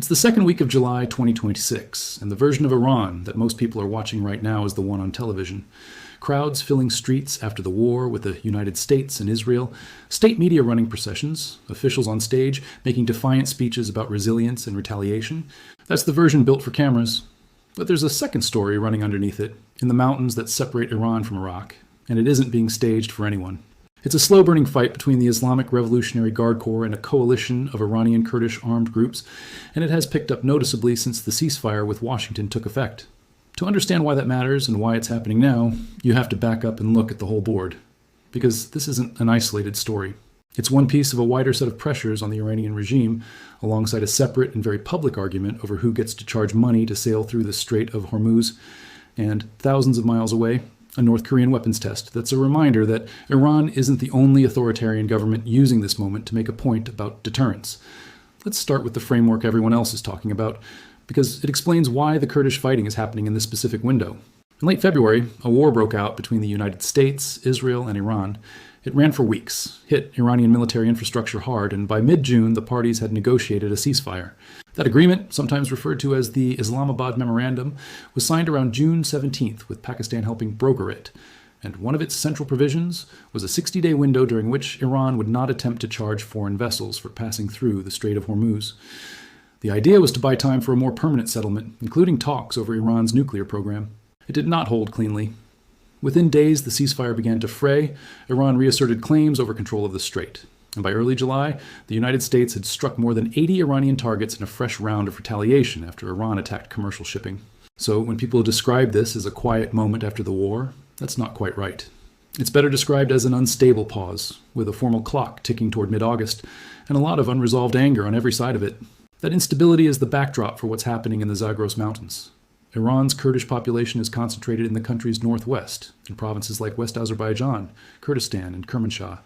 It's the second week of July 2026, and the version of Iran that most people are watching right now is the one on television. Crowds filling streets after the war with the United States and Israel, state media running processions, officials on stage making defiant speeches about resilience and retaliation. That's the version built for cameras. But there's a second story running underneath it, in the mountains that separate Iran from Iraq, and it isn't being staged for anyone. It's a slow-burning fight between the Islamic Revolutionary Guard Corps and a coalition of Iranian Kurdish armed groups, and it has picked up noticeably since the ceasefire with Washington took effect. To understand why that matters and why it's happening now, you have to back up and look at the whole board. Because this isn't an isolated story. It's one piece of a wider set of pressures on the Iranian regime, alongside a separate and very public argument over who gets to charge money to sail through the Strait of Hormuz, and thousands of miles away, a North Korean weapons test that's a reminder that Iran isn't the only authoritarian government using this moment to make a point about deterrence. Let's start with the framework everyone else is talking about, because it explains why the Kurdish fighting is happening in this specific window. In late February, a war broke out between the United States, Israel, and Iran. It ran for weeks, hit Iranian military infrastructure hard, and by mid-June, the parties had negotiated a ceasefire. That agreement, sometimes referred to as the Islamabad Memorandum, was signed around June 17th, with Pakistan helping broker it. And one of its central provisions was a 60-day window during which Iran would not attempt to charge foreign vessels for passing through the Strait of Hormuz. The idea was to buy time for a more permanent settlement, including talks over Iran's nuclear program. It did not hold cleanly. Within days, the ceasefire began to fray. Iran reasserted claims over control of the strait. And by early July, the United States had struck more than 80 Iranian targets in a fresh round of retaliation after Iran attacked commercial shipping. So when people describe this as a quiet moment after the war, that's not quite right. It's better described as an unstable pause, with a formal clock ticking toward mid-August, and a lot of unresolved anger on every side of it. That instability is the backdrop for what's happening in the Zagros Mountains. Iran's Kurdish population is concentrated in the country's northwest, in provinces like West Azerbaijan, Kurdistan, and Kermanshah,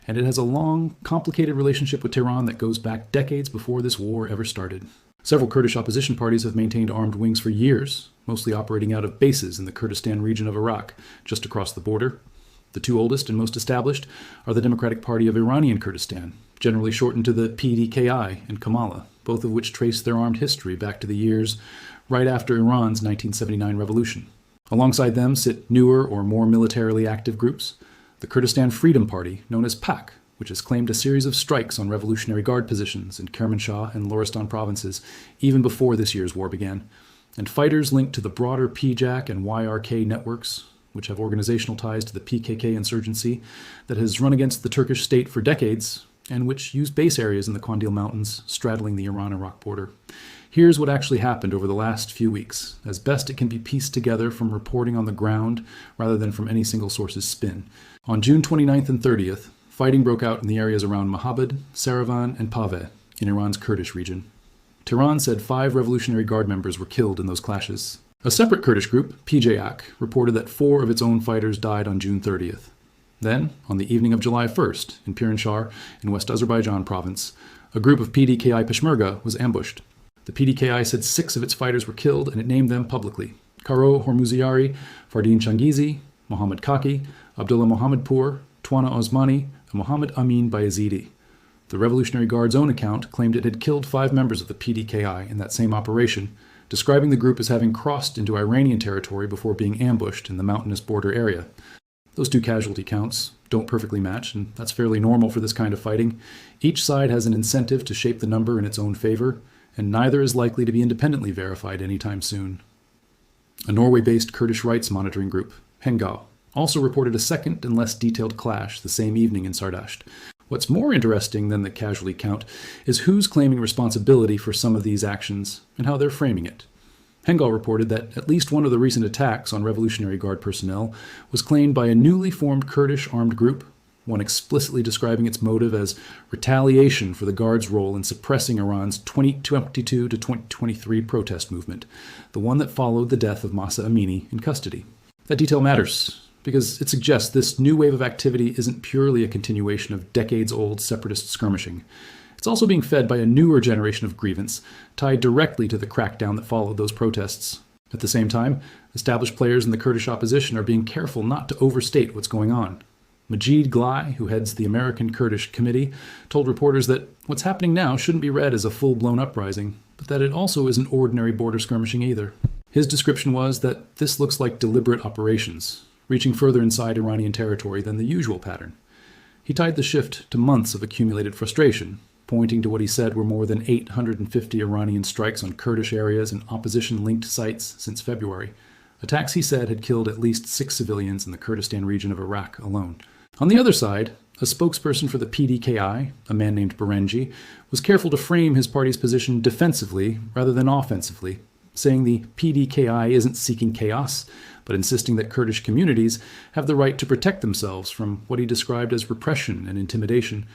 and it has a long, complicated relationship with Tehran that goes back decades before this war ever started. Several Kurdish opposition parties have maintained armed wings for years, mostly operating out of bases in the Kurdistan region of Iraq, just across the border. The two oldest and most established are the Democratic Party of Iranian Kurdistan, generally shortened to the PDKI and Kamala, both of which trace their armed history back to the years right after Iran's 1979 revolution. Alongside them sit newer or more militarily active groups, the Kurdistan Freedom Party, known as PAK, which has claimed a series of strikes on Revolutionary Guard positions in Kermanshah and Loristan provinces even before this year's war began, and fighters linked to the broader PJAK and YRK networks, which have organizational ties to the PKK insurgency that has run against the Turkish state for decades, and which use base areas in the Kandil Mountains straddling the Iran-Iraq border. Here's what actually happened over the last few weeks, as best it can be pieced together from reporting on the ground rather than from any single source's spin. On June 29th and 30th, fighting broke out in the areas around Mahabad, Saravan, and Pave in Iran's Kurdish region. Tehran said 5 Revolutionary Guard members were killed in those clashes. A separate Kurdish group, PJAK, reported that 4 of its own fighters died on June 30th. Then, on the evening of July 1st, in Pirinshar, in West Azerbaijan province, a group of PDKI Peshmerga was ambushed. The PDKI said 6 of its fighters were killed, and it named them publicly: Karo Hormuziari, Fardin Changizi, Mohammad Kaki, Abdullah Mohammadpour, Twana Osmani, and Mohammad Amin Bayezidi. The Revolutionary Guard's own account claimed it had killed 5 members of the PDKI in that same operation, describing the group as having crossed into Iranian territory before being ambushed in the mountainous border area. Those 2 casualty counts don't perfectly match, and that's fairly normal for this kind of fighting. Each side has an incentive to shape the number in its own favor, and neither is likely to be independently verified anytime soon. A Norway-based Kurdish rights monitoring group, Hengal, also reported a second and less detailed clash the same evening in Sardasht. What's more interesting than the casualty count is who's claiming responsibility for some of these actions and how they're framing it. Hengal reported that at least one of the recent attacks on Revolutionary Guard personnel was claimed by a newly formed Kurdish armed group, one explicitly describing its motive as retaliation for the Guard's role in suppressing Iran's 2022 to 2023 protest movement, the one that followed the death of Mahsa Amini in custody. That detail matters, because it suggests this new wave of activity isn't purely a continuation of decades-old separatist skirmishing. It's also being fed by a newer generation of grievance, tied directly to the crackdown that followed those protests. At the same time, established players in the Kurdish opposition are being careful not to overstate what's going on. Majid Glai, who heads the American Kurdish Committee, told reporters that what's happening now shouldn't be read as a full-blown uprising, but that it also isn't ordinary border skirmishing either. His description was that this looks like deliberate operations, reaching further inside Iranian territory than the usual pattern. He tied the shift to months of accumulated frustration, pointing to what he said were more than 850 Iranian strikes on Kurdish areas and opposition-linked sites since February. Attacks, he said, had killed at least 6 civilians in the Kurdistan region of Iraq alone. On the other side, a spokesperson for the PDKI, a man named Berenji, was careful to frame his party's position defensively rather than offensively, saying the PDKI isn't seeking chaos, but insisting that Kurdish communities have the right to protect themselves from what he described as repression and intimidation.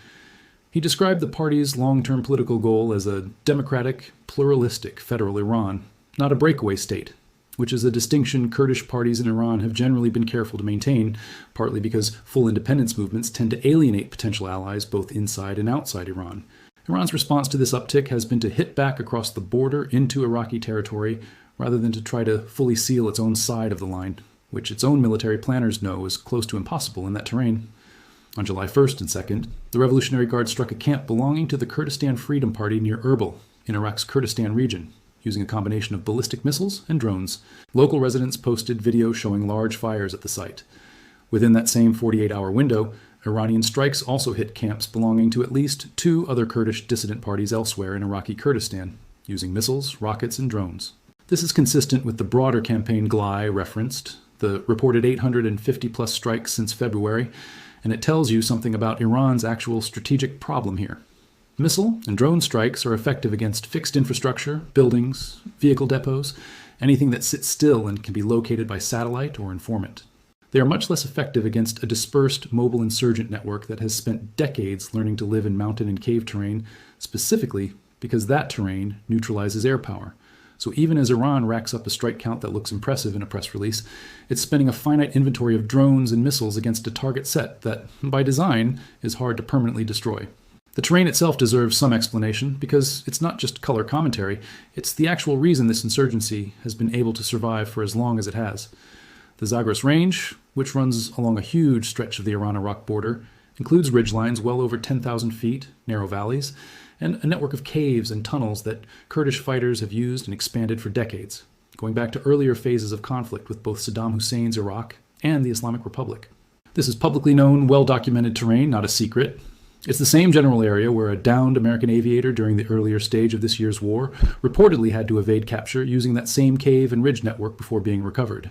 He described the party's long-term political goal as a democratic, pluralistic federal Iran, not a breakaway state, which is a distinction Kurdish parties in Iran have generally been careful to maintain, partly because full independence movements tend to alienate potential allies both inside and outside Iran. Iran's response to this uptick has been to hit back across the border into Iraqi territory rather than to try to fully seal its own side of the line, which its own military planners know is close to impossible in that terrain. On July 1st and 2nd, the Revolutionary Guard struck a camp belonging to the Kurdistan Freedom Party near Erbil, in Iraq's Kurdistan region, using a combination of ballistic missiles and drones. Local residents posted videos showing large fires at the site. Within that same 48-hour window, Iranian strikes also hit camps belonging to at least 2 other Kurdish dissident parties elsewhere in Iraqi Kurdistan, using missiles, rockets, and drones. This is consistent with the broader campaign Glai referenced, the reported 850-plus strikes since February, and it tells you something about Iran's actual strategic problem here. Missile and drone strikes are effective against fixed infrastructure, buildings, vehicle depots, anything that sits still and can be located by satellite or informant. They are much less effective against a dispersed mobile insurgent network that has spent decades learning to live in mountain and cave terrain, specifically because that terrain neutralizes air power. So even as Iran racks up a strike count that looks impressive in a press release, it's spending a finite inventory of drones and missiles against a target set that, by design, is hard to permanently destroy. The terrain itself deserves some explanation because it's not just color commentary, it's the actual reason this insurgency has been able to survive for as long as it has. The Zagros Range, which runs along a huge stretch of the Iran-Iraq border, includes ridgelines well over 10,000 feet, narrow valleys, and a network of caves and tunnels that Kurdish fighters have used and expanded for decades, going back to earlier phases of conflict with both Saddam Hussein's Iraq and the Islamic Republic. This is publicly known, well-documented terrain, not a secret. It's the same general area where a downed American aviator during the earlier stage of this year's war reportedly had to evade capture using that same cave and ridge network before being recovered.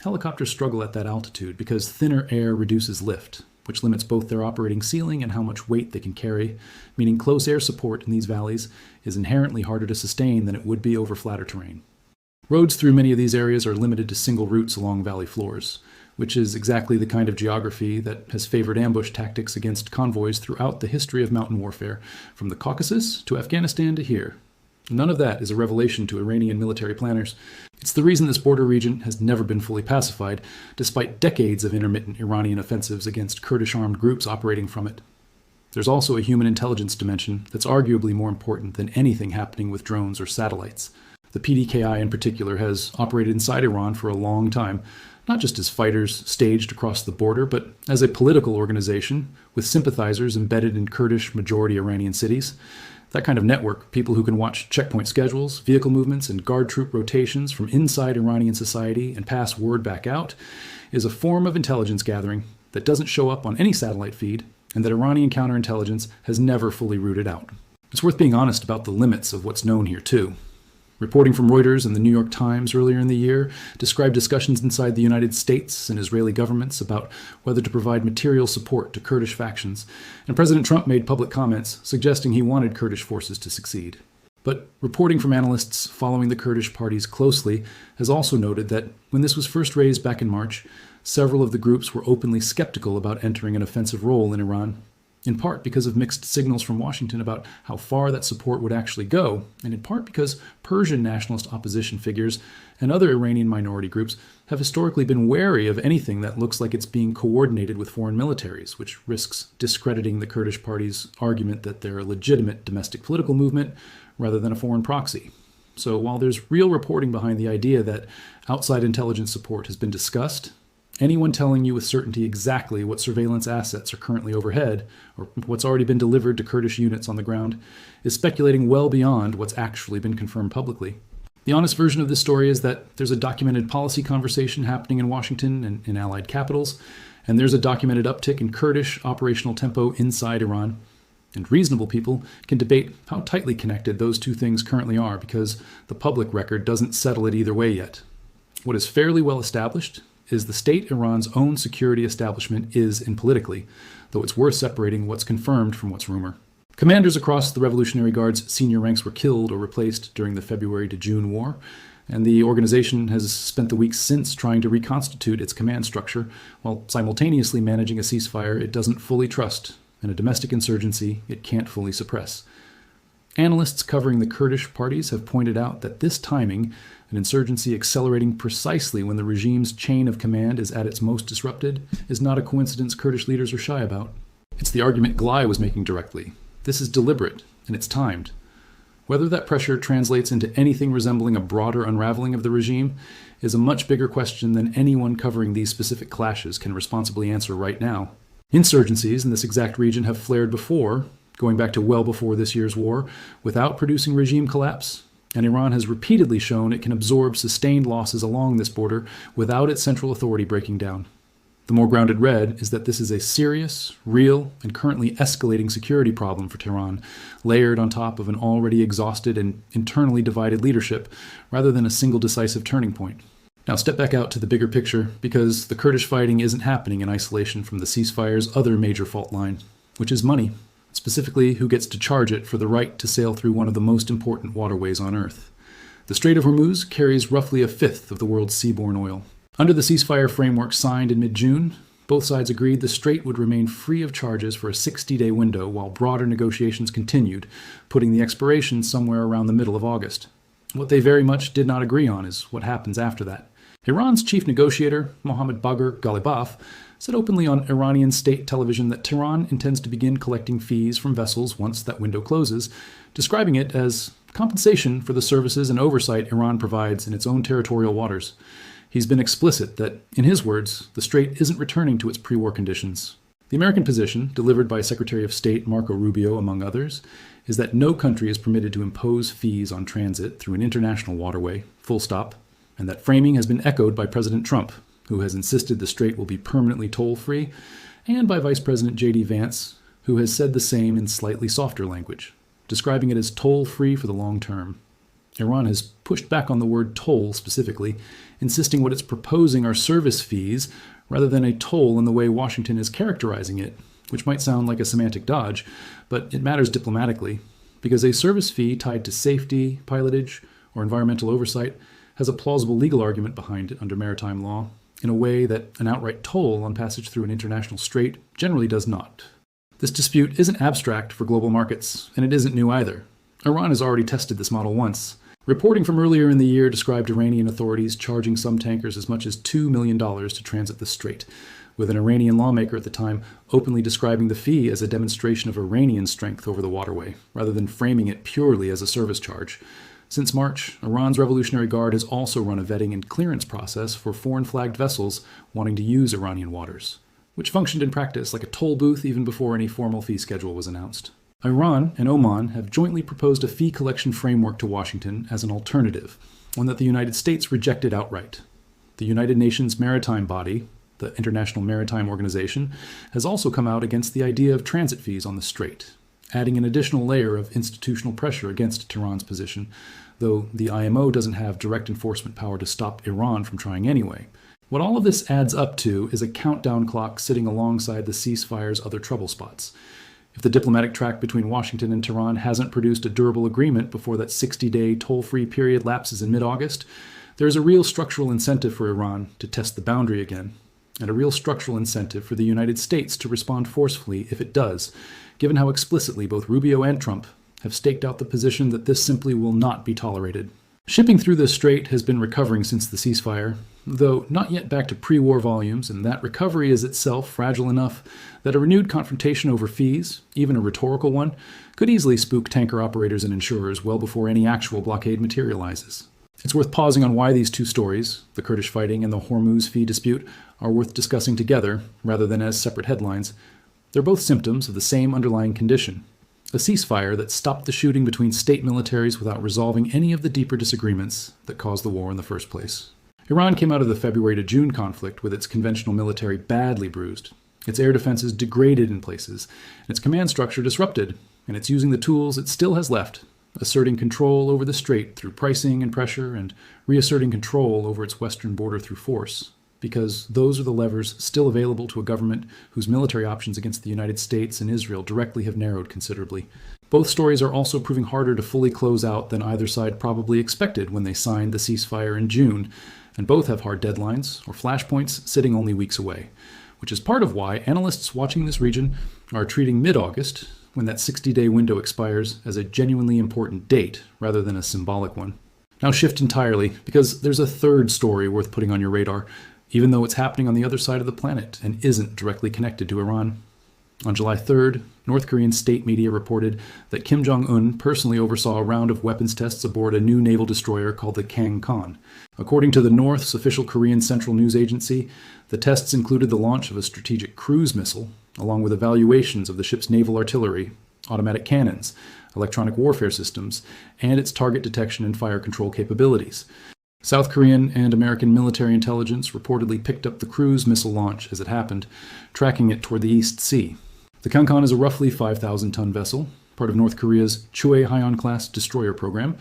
Helicopters struggle at that altitude because thinner air reduces lift, which limits both their operating ceiling and how much weight they can carry, meaning close air support in these valleys is inherently harder to sustain than it would be over flatter terrain. Roads through many of these areas are limited to single routes along valley floors, which is exactly the kind of geography that has favored ambush tactics against convoys throughout the history of mountain warfare, from the Caucasus to Afghanistan to here. None of that is a revelation to Iranian military planners. It's the reason this border region has never been fully pacified, despite decades of intermittent Iranian offensives against Kurdish armed groups operating from it. There's also a human intelligence dimension that's arguably more important than anything happening with drones or satellites. The PDKI in particular has operated inside Iran for a long time, not just as fighters staged across the border, but as a political organization with sympathizers embedded in Kurdish majority Iranian cities. That kind of network, people who can watch checkpoint schedules, vehicle movements, and guard troop rotations from inside Iranian society and pass word back out, is a form of intelligence gathering that doesn't show up on any satellite feed and that Iranian counterintelligence has never fully rooted out. It's worth being honest about the limits of what's known here, too. Reporting from Reuters and the New York Times earlier in the year described discussions inside the United States and Israeli governments about whether to provide material support to Kurdish factions, and President Trump made public comments suggesting he wanted Kurdish forces to succeed. But reporting from analysts following the Kurdish parties closely has also noted that when this was first raised back in March, several of the groups were openly skeptical about entering an offensive role in Iran, in part because of mixed signals from Washington about how far that support would actually go, and in part because Persian nationalist opposition figures and other Iranian minority groups have historically been wary of anything that looks like it's being coordinated with foreign militaries, which risks discrediting the Kurdish party's argument that they're a legitimate domestic political movement rather than a foreign proxy. So while there's real reporting behind the idea that outside intelligence support has been discussed, Anyone telling you with certainty exactly what surveillance assets are currently overhead, or what's already been delivered to Kurdish units on the ground, is speculating well beyond what's actually been confirmed publicly. The honest version of this story is that there's a documented policy conversation happening in Washington and in allied capitals, and there's a documented uptick in Kurdish operational tempo inside Iran. And reasonable people can debate how tightly connected those two things currently are, because the public record doesn't settle it either way yet. What is fairly well established is the state Iran's own security establishment is in politically, though it's worth separating what's confirmed from what's rumor. Commanders across the Revolutionary Guard's senior ranks were killed or replaced during the February to June war, and the organization has spent the weeks since trying to reconstitute its command structure, while simultaneously managing a ceasefire it doesn't fully trust and a domestic insurgency it can't fully suppress. Analysts covering the Kurdish parties have pointed out that this timing, an insurgency accelerating precisely when the regime's chain of command is at its most disrupted, is not a coincidence Kurdish leaders are shy about. It's the argument Glei was making directly. This is deliberate, and it's timed. Whether that pressure translates into anything resembling a broader unraveling of the regime is a much bigger question than anyone covering these specific clashes can responsibly answer right now. Insurgencies in this exact region have flared before, going back to well before this year's war, without producing regime collapse, and Iran has repeatedly shown it can absorb sustained losses along this border without its central authority breaking down. The more grounded read is that this is a serious, real, and currently escalating security problem for Tehran, layered on top of an already exhausted and internally divided leadership, rather than a single decisive turning point. Now step back out to the bigger picture, because the Kurdish fighting isn't happening in isolation from the ceasefire's other major fault line, which is money. Specifically, who gets to charge it for the right to sail through one of the most important waterways on Earth. The Strait of Hormuz carries roughly a fifth of the world's seaborne oil. Under the ceasefire framework signed in mid-June, both sides agreed the strait would remain free of charges for a 60-day window while broader negotiations continued, putting the expiration somewhere around the middle of August. What they very much did not agree on is what happens after that. Iran's chief negotiator, Mohammad Bagher Ghalibaf, said openly on Iranian state television that Tehran intends to begin collecting fees from vessels once that window closes, describing it as compensation for the services and oversight Iran provides in its own territorial waters. He's been explicit that, in his words, the strait isn't returning to its pre-war conditions. The American position, delivered by Secretary of State Marco Rubio, among others, is that no country is permitted to impose fees on transit through an international waterway, full stop, and that framing has been echoed by President Trump, who has insisted the strait will be permanently toll-free, and by Vice President J.D. Vance, who has said the same in slightly softer language, describing it as toll-free for the long term. Iran has pushed back on the word toll specifically, insisting what it's proposing are service fees rather than a toll in the way Washington is characterizing it, which might sound like a semantic dodge, but it matters diplomatically, because a service fee tied to safety, pilotage, or environmental oversight has a plausible legal argument behind it under maritime law, in a way that an outright toll on passage through an international strait generally does not. This dispute isn't abstract for global markets, and it isn't new either. Iran has already tested this model once. Reporting from earlier in the year described Iranian authorities charging some tankers as much as $2 million to transit the strait, with an Iranian lawmaker at the time openly describing the fee as a demonstration of Iranian strength over the waterway, rather than framing it purely as a service charge. Since March, Iran's Revolutionary Guard has also run a vetting and clearance process for foreign-flagged vessels wanting to use Iranian waters, which functioned in practice like a toll booth even before any formal fee schedule was announced. Iran and Oman have jointly proposed a fee collection framework to Washington as an alternative, one that the United States rejected outright. The United Nations maritime body, the International Maritime Organization, has also come out against the idea of transit fees on the strait, adding an additional layer of institutional pressure against Tehran's position, though the IMO doesn't have direct enforcement power to stop Iran from trying anyway. What all of this adds up to is a countdown clock sitting alongside the ceasefire's other trouble spots. If the diplomatic track between Washington and Tehran hasn't produced a durable agreement before that 60-day toll-free period lapses in mid-August, there is a real structural incentive for Iran to test the boundary again, and a real structural incentive for the United States to respond forcefully if it does, given how explicitly both Rubio and Trump have staked out the position that this simply will not be tolerated. Shipping through the strait has been recovering since the ceasefire, though not yet back to pre-war volumes, and that recovery is itself fragile enough that a renewed confrontation over fees, even a rhetorical one, could easily spook tanker operators and insurers well before any actual blockade materializes. It's worth pausing on why these two stories, the Kurdish fighting and the Hormuz fee dispute, are worth discussing together rather than as separate headlines. They're both symptoms of the same underlying condition: a ceasefire that stopped the shooting between state militaries without resolving any of the deeper disagreements that caused the war in the first place. Iran came out of the February to June conflict with its conventional military badly bruised, its air defenses degraded in places, and its command structure disrupted, and it's using the tools it still has left, asserting control over the strait through pricing and pressure, and reasserting control over its western border through force, because those are the levers still available to a government whose military options against the United States and Israel directly have narrowed considerably. Both stories are also proving harder to fully close out than either side probably expected when they signed the ceasefire in June, and both have hard deadlines or flashpoints sitting only weeks away, which is part of why analysts watching this region are treating mid-August, when that 60-day window expires, as a genuinely important date rather than a symbolic one. Now shift entirely, because there's a third story worth putting on your radar, even though it's happening on the other side of the planet and isn't directly connected to Iran. On July 3rd, North Korean state media reported that Kim Jong-un personally oversaw a round of weapons tests aboard a new naval destroyer called the Kangkan. According to the North's official Korean Central News Agency, the tests included the launch of a strategic cruise missile, along with evaluations of the ship's naval artillery, automatic cannons, electronic warfare systems, and its target detection and fire control capabilities. South Korean and American military intelligence reportedly picked up the cruise missile launch as it happened, tracking it toward the East Sea. The Kangkan is a roughly 5,000-ton vessel, part of North Korea's Choe Haeyeon-class destroyer program,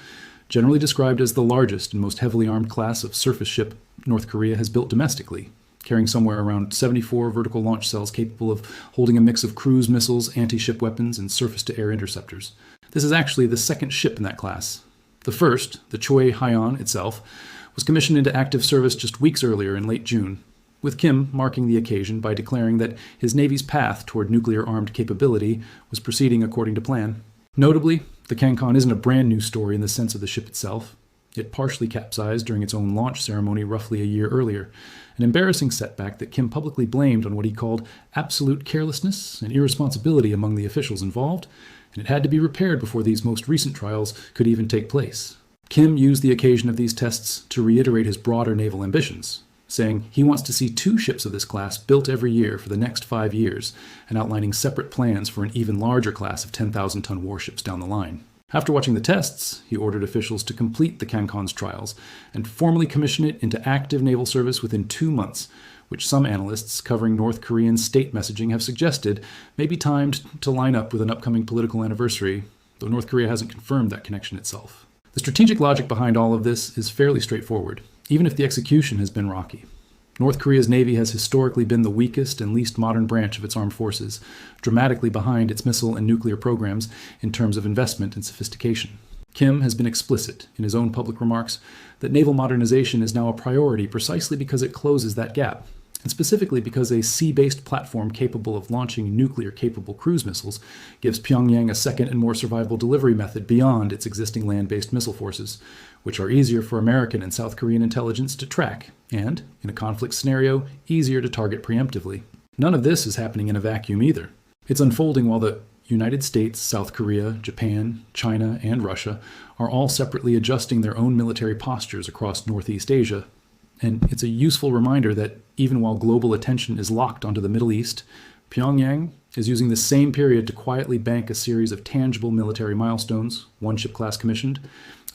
generally described as the largest and most heavily armed class of surface ship North Korea has built domestically, carrying somewhere around 74 vertical launch cells capable of holding a mix of cruise missiles, anti-ship weapons, and surface-to-air interceptors. This is actually the second ship in that class. The first, the Choe Haeyeon itself, was commissioned into active service just weeks earlier in late June, with Kim marking the occasion by declaring that his Navy's path toward nuclear-armed capability was proceeding according to plan. Notably, the Kangkan isn't a brand new story in the sense of the ship itself. It partially capsized during its own launch ceremony roughly a year earlier, an embarrassing setback that Kim publicly blamed on what he called absolute carelessness and irresponsibility among the officials involved, and it had to be repaired before these most recent trials could even take place. Kim used the occasion of these tests to reiterate his broader naval ambitions, saying he wants to see 2 ships of this class built every year for the next 5 years, and outlining separate plans for an even larger class of 10,000-ton warships down the line. After watching the tests, he ordered officials to complete the Kangkan's trials and formally commission it into active naval service within 2 months, which some analysts covering North Korean state messaging have suggested may be timed to line up with an upcoming political anniversary, though North Korea hasn't confirmed that connection itself. The strategic logic behind all of this is fairly straightforward, even if the execution has been rocky. North Korea's Navy has historically been the weakest and least modern branch of its armed forces, dramatically behind its missile and nuclear programs in terms of investment and sophistication. Kim has been explicit in his own public remarks that naval modernization is now a priority precisely because it closes that gap, and specifically because a sea-based platform capable of launching nuclear-capable cruise missiles gives Pyongyang a second and more survivable delivery method beyond its existing land-based missile forces, which are easier for American and South Korean intelligence to track, and, in a conflict scenario, easier to target preemptively. None of this is happening in a vacuum either. It's unfolding while the United States, South Korea, Japan, China, and Russia are all separately adjusting their own military postures across Northeast Asia. And it's a useful reminder that even while global attention is locked onto the Middle East, Pyongyang is using the same period to quietly bank a series of tangible military milestones, 1 ship class commissioned,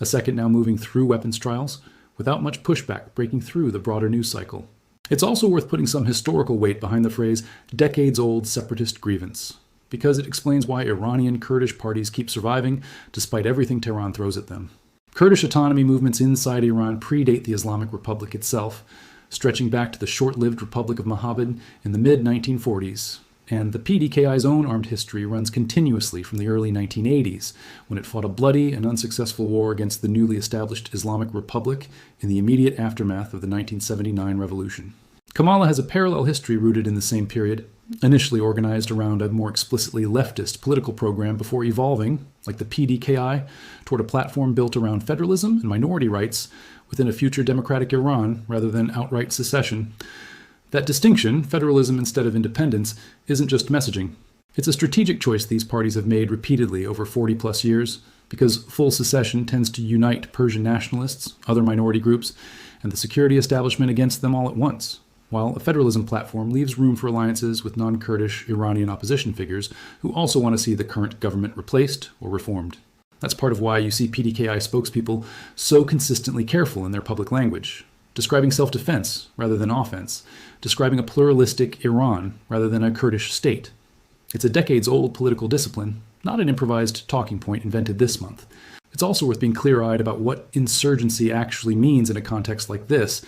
a second now moving through weapons trials, without much pushback breaking through the broader news cycle. It's also worth putting some historical weight behind the phrase decades-old separatist grievance, because it explains why Iranian Kurdish parties keep surviving despite everything Tehran throws at them. Kurdish autonomy movements inside Iran predate the Islamic Republic itself, stretching back to the short-lived Republic of Mohammed in the mid-1940s, and the PDKI's own armed history runs continuously from the early 1980s, when it fought a bloody and unsuccessful war against the newly established Islamic Republic in the immediate aftermath of the 1979 revolution. Kamala has a parallel history rooted in the same period, initially organized around a more explicitly leftist political program before evolving, like the PDKI, toward a platform built around federalism and minority rights within a future democratic Iran rather than outright secession. That distinction, federalism instead of independence, isn't just messaging. It's a strategic choice these parties have made repeatedly over 40-plus years, because full secession tends to unite Persian nationalists, other minority groups, and the security establishment against them all at once, while a federalism platform leaves room for alliances with non-Kurdish Iranian opposition figures who also want to see the current government replaced or reformed. That's part of why you see PDKI spokespeople so consistently careful in their public language, describing self-defense rather than offense, describing a pluralistic Iran rather than a Kurdish state. It's a decades-old political discipline, not an improvised talking point invented this month. It's also worth being clear-eyed about what insurgency actually means in a context like this,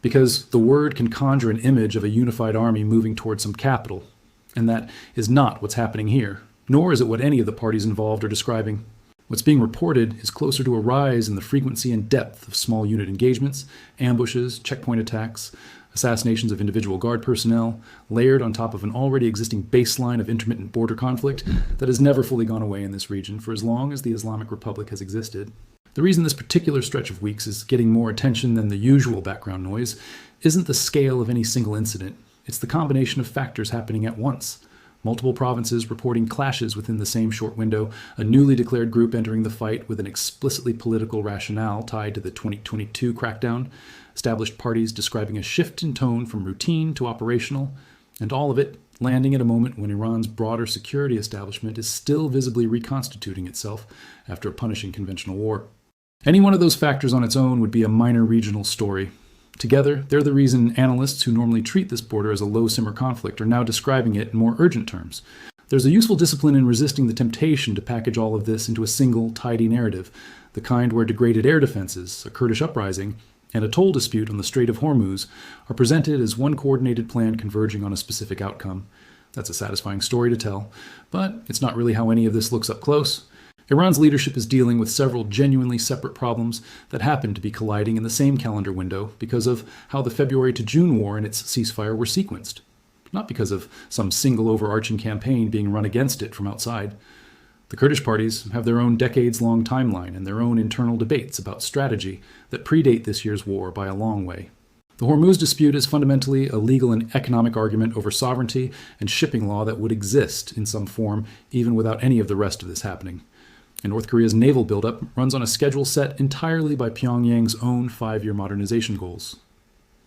because the word can conjure an image of a unified army moving towards some capital, and that is not what's happening here, nor is it what any of the parties involved are describing. What's being reported is closer to a rise in the frequency and depth of small unit engagements, ambushes, checkpoint attacks, assassinations of individual guard personnel, layered on top of an already existing baseline of intermittent border conflict that has never fully gone away in this region for as long as the Islamic Republic has existed. The reason this particular stretch of weeks is getting more attention than the usual background noise isn't the scale of any single incident. It's the combination of factors happening at once. Multiple provinces reporting clashes within the same short window, a newly declared group entering the fight with an explicitly political rationale tied to the 2022 crackdown, established parties describing a shift in tone from routine to operational, and all of it landing at a moment when Iran's broader security establishment is still visibly reconstituting itself after a punishing conventional war. Any one of those factors on its own would be a minor regional story. Together, they're the reason analysts who normally treat this border as a low-simmer conflict are now describing it in more urgent terms. There's a useful discipline in resisting the temptation to package all of this into a single, tidy narrative, the kind where degraded air defenses, a Kurdish uprising, and a toll dispute on the Strait of Hormuz are presented as one coordinated plan converging on a specific outcome. That's a satisfying story to tell, but it's not really how any of this looks up close. Iran's leadership is dealing with several genuinely separate problems that happen to be colliding in the same calendar window because of how the February to June war and its ceasefire were sequenced, not because of some single overarching campaign being run against it from outside. The Kurdish parties have their own decades-long timeline and their own internal debates about strategy that predate this year's war by a long way. The Hormuz dispute is fundamentally a legal and economic argument over sovereignty and shipping law that would exist in some form even without any of the rest of this happening. And North Korea's naval buildup runs on a schedule set entirely by Pyongyang's own 5-year modernization goals.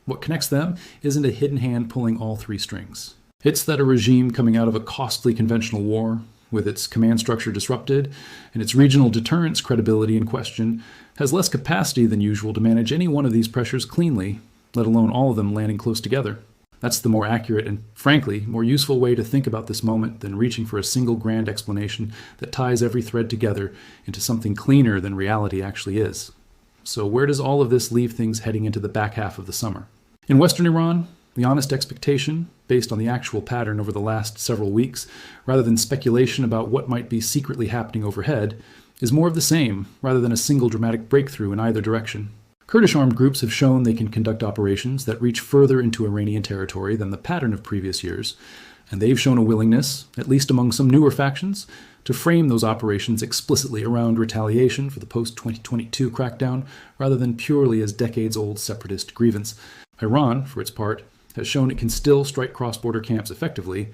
What connects them isn't a hidden hand pulling all three strings. It's that a regime coming out of a costly conventional war, with its command structure disrupted and its regional deterrence credibility in question, has less capacity than usual to manage any one of these pressures cleanly, let alone all of them landing close together. That's the more accurate and, frankly, more useful way to think about this moment than reaching for a single grand explanation that ties every thread together into something cleaner than reality actually is. So where does all of this leave things heading into the back half of the summer? In Western Iran, the honest expectation, based on the actual pattern over the last several weeks, rather than speculation about what might be secretly happening overhead, is more of the same, rather than a single dramatic breakthrough in either direction. Kurdish armed groups have shown they can conduct operations that reach further into Iranian territory than the pattern of previous years, and they've shown a willingness, at least among some newer factions, to frame those operations explicitly around retaliation for the post-2022 crackdown rather than purely as decades-old separatist grievance. Iran, for its part, has shown it can still strike cross-border camps effectively,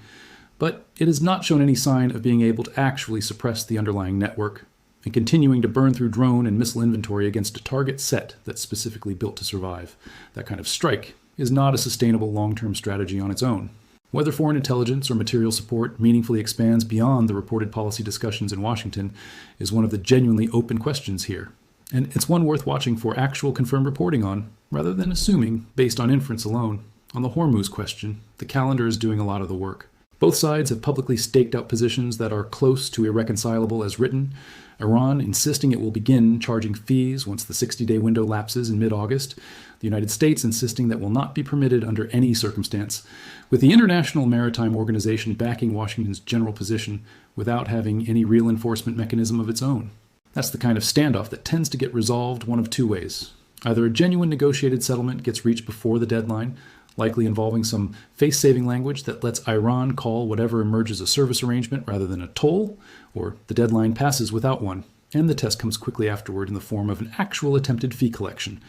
but it has not shown any sign of being able to actually suppress the underlying network, and continuing to burn through drone and missile inventory against a target set that's specifically built to survive. That kind of strike is not a sustainable long-term strategy on its own. Whether foreign intelligence or material support meaningfully expands beyond the reported policy discussions in Washington is one of the genuinely open questions here. And it's one worth watching for actual confirmed reporting on, rather than assuming, based on inference alone. On the Hormuz question, the calendar is doing a lot of the work. Both sides have publicly staked out positions that are close to irreconcilable as written, Iran insisting it will begin charging fees once the 60-day window lapses in mid-August, the United States insisting that will not be permitted under any circumstance, with the International Maritime Organization backing Washington's general position without having any real enforcement mechanism of its own. That's the kind of standoff that tends to get resolved one of two ways. Either a genuine negotiated settlement gets reached before the deadline, likely involving some face-saving language that lets Iran call whatever emerges a service arrangement rather than a toll, or the deadline passes without one, and the test comes quickly afterward in the form of an actual attempted fee collection,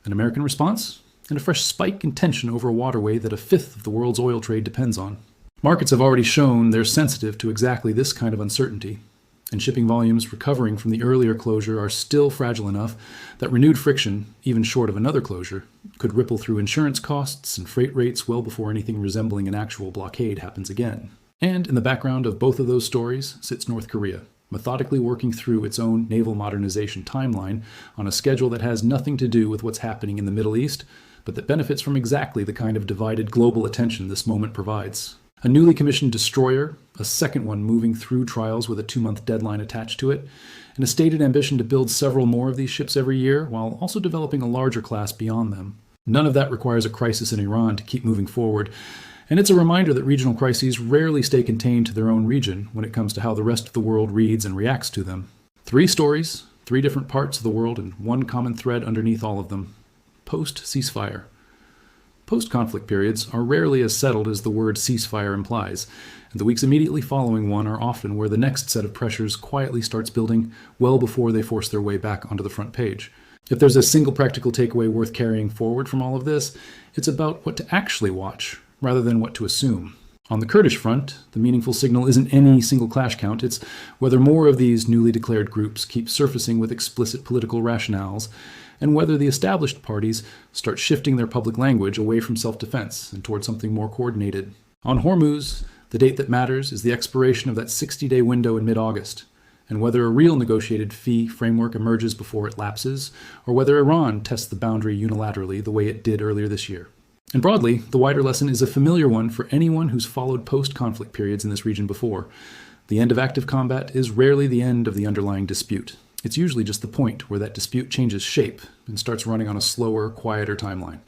an American response, and a fresh spike in tension over a waterway that a fifth of the world's oil trade depends on. Markets have already shown they're sensitive to exactly this kind of uncertainty, and shipping volumes recovering from the earlier closure are still fragile enough that renewed friction, even short of another closure, could ripple through insurance costs and freight rates well before anything resembling an actual blockade happens again. And in the background of both of those stories sits North Korea, methodically working through its own naval modernization timeline on a schedule that has nothing to do with what's happening in the Middle East, but that benefits from exactly the kind of divided global attention this moment provides. A newly commissioned destroyer, a second one moving through trials with a 2-month deadline attached to it, and a stated ambition to build several more of these ships every year, while also developing a larger class beyond them. None of that requires a crisis in Iran to keep moving forward, and it's a reminder that regional crises rarely stay contained to their own region when it comes to how the rest of the world reads and reacts to them. 3 stories, 3 different parts of the world, and one common thread underneath all of them: post-ceasefire. Post-conflict periods are rarely as settled as the word ceasefire implies, and the weeks immediately following one are often where the next set of pressures quietly starts building well before they force their way back onto the front page. If there's a single practical takeaway worth carrying forward from all of this, it's about what to actually watch, rather than what to assume. On the Kurdish front, the meaningful signal isn't any single clash count, it's whether more of these newly declared groups keep surfacing with explicit political rationales, and whether the established parties start shifting their public language away from self-defense and toward something more coordinated. On Hormuz, the date that matters is the expiration of that 60-day window in mid-August, and whether a real negotiated fee framework emerges before it lapses, or whether Iran tests the boundary unilaterally the way it did earlier this year. And broadly, the wider lesson is a familiar one for anyone who's followed post-conflict periods in this region before. The end of active combat is rarely the end of the underlying dispute. It's usually just the point where that dispute changes shape and starts running on a slower, quieter timeline.